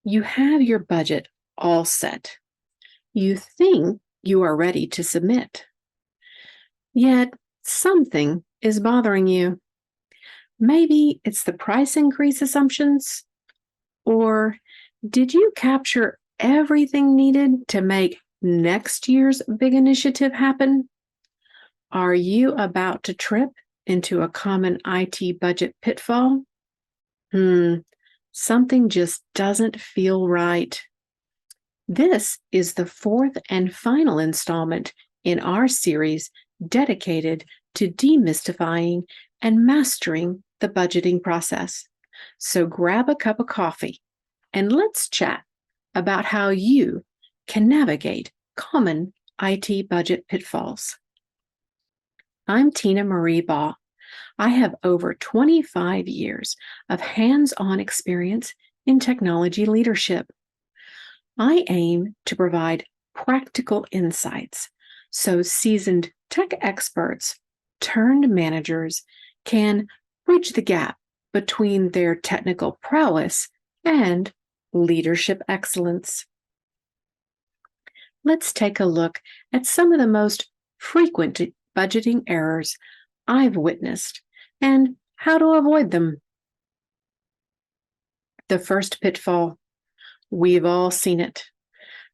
You have your budget all set. You think you are ready to submit. Yet something is bothering you. Maybe it's the price increase assumptions, or did you capture everything needed to make next year's big initiative happen? Are you about to trip into a common IT budget pitfall? Something just doesn't feel right. This is the fourth and final installment in our series dedicated to demystifying and mastering the budgeting process. So grab a cup of coffee and let's chat about how you can navigate common IT budget pitfalls. I'm Tina Marie Baugh. I have over 25 years of hands-on experience in technology leadership. I aim to provide practical insights so seasoned tech experts turned managers can bridge the gap between their technical prowess and leadership excellence. Let's take a look at some of the most frequent budgeting errors I've witnessed and how to avoid them. The first pitfall. We've all seen it.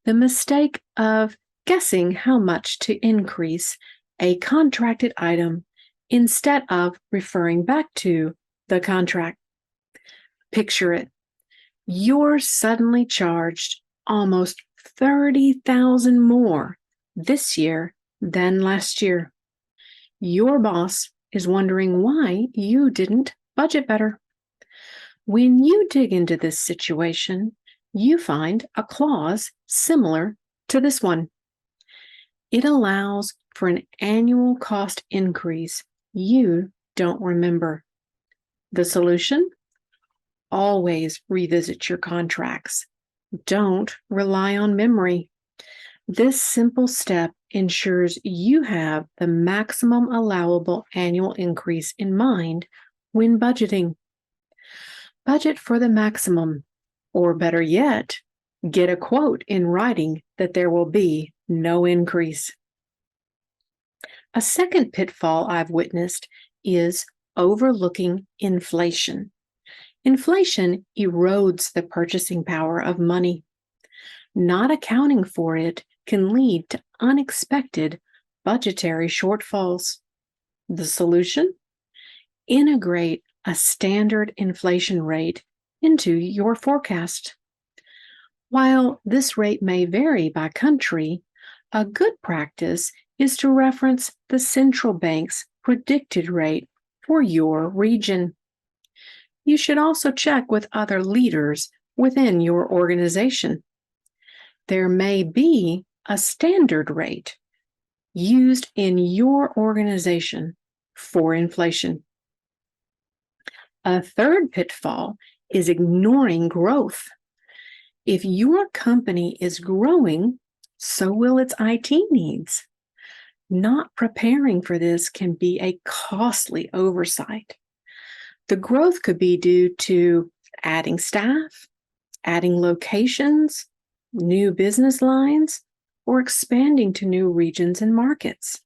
The mistake of guessing how much to increase a contracted item instead of referring back to the contract. Picture it. You're suddenly charged almost $30,000 more this year than last year. Your boss is wondering why you didn't budget better. When you dig into this situation, you find a clause similar to this one. It allows for an annual cost increase you don't remember. The solution? Always revisit your contracts. Don't rely on memory. This simple step ensures you have the maximum allowable annual increase in mind when budgeting. Budget for the maximum, or better yet, get a quote in writing that there will be no increase. A second pitfall I've witnessed is overlooking inflation. Inflation erodes the purchasing power of money. Not accounting for it can lead to unexpected budgetary shortfalls. The solution? Integrate a standard inflation rate into your forecast. While this rate may vary by country, a good practice is to reference the central bank's predicted rate for your region. You should also check with other leaders within your organization. There may be a standard rate used in your organization for inflation. A third pitfall is ignoring growth. If your company is growing, so will its IT needs. Not preparing for this can be a costly oversight. The growth could be due to adding staff, adding locations, new business lines, or expanding to new regions and markets.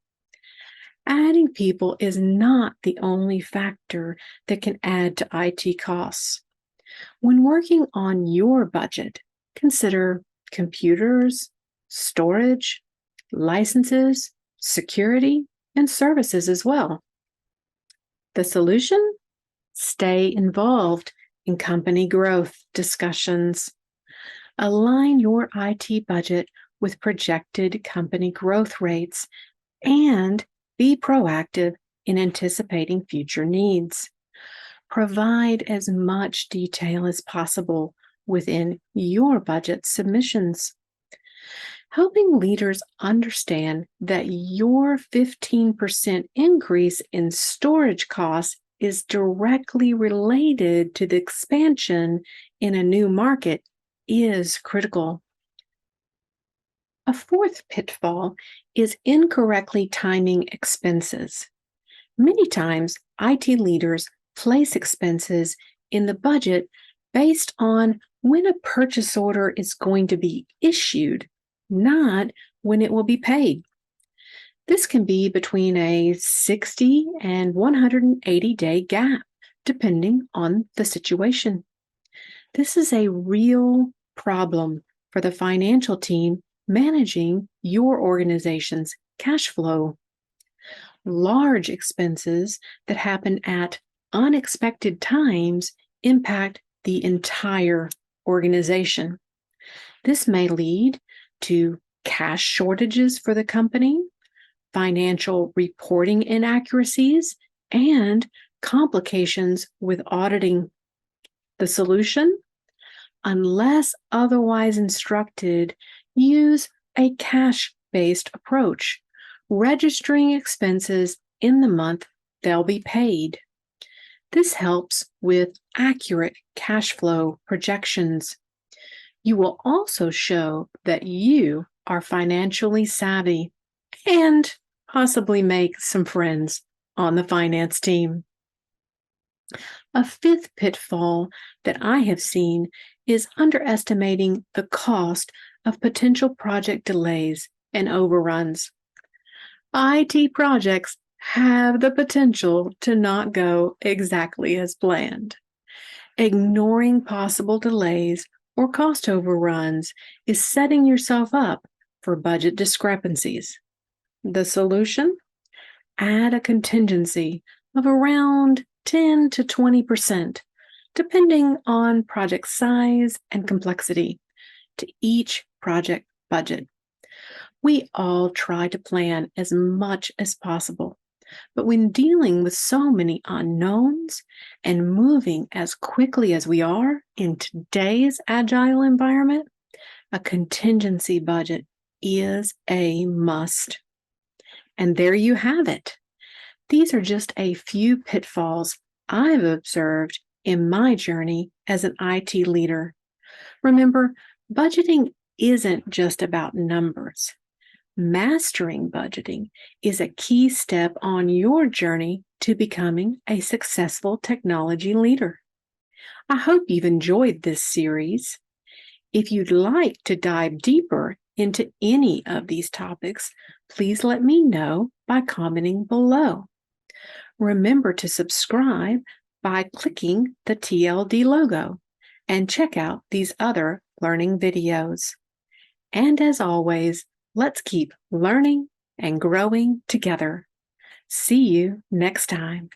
Adding people is not the only factor that can add to IT costs. When working on your budget, consider computers, storage, licenses, security, and services as well. The solution? Stay involved in company growth discussions. Align your IT budget with projected company growth rates and be proactive in anticipating future needs. Provide as much detail as possible within your budget submissions. Helping leaders understand that your 15% increase in storage costs is directly related to the expansion in a new market is critical. A fourth pitfall is incorrectly timing expenses. Many times, IT leaders place expenses in the budget based on when a purchase order is going to be issued, not when it will be paid. This can be between a 60 and 180-day gap, depending on the situation. This is a real problem for the financial team managing your organization's cash flow. Large expenses that happen at unexpected times impact the entire organization. This may lead to cash shortages for the company, financial reporting inaccuracies, and complications with auditing. The solution? Unless otherwise instructed, use a cash-based approach, registering expenses in the month they'll be paid. This helps with accurate cash flow projections. You will also show that you are financially savvy and possibly make some friends on the finance team. A fifth pitfall that I have seen is underestimating the cost of potential project delays and overruns. IT projects have the potential to not go exactly as planned. Ignoring possible delays or cost overruns is setting yourself up for budget discrepancies. The solution? Add a contingency of around 10 to 20%, depending on project size and complexity, to each project budget. We all try to plan as much as possible, but when dealing with so many unknowns and moving as quickly as we are in today's agile environment, a contingency budget is a must. And there you have it. These are just a few pitfalls I've observed in my journey as an IT leader. Remember, budgeting isn't just about numbers. Mastering budgeting is a key step on your journey to becoming a successful technology leader. I hope you've enjoyed this series. If you'd like to dive deeper into any of these topics, please let me know by commenting below. Remember to subscribe by clicking the TLD logo and check out these other learning videos. And as always, let's keep learning and growing together. See you next time.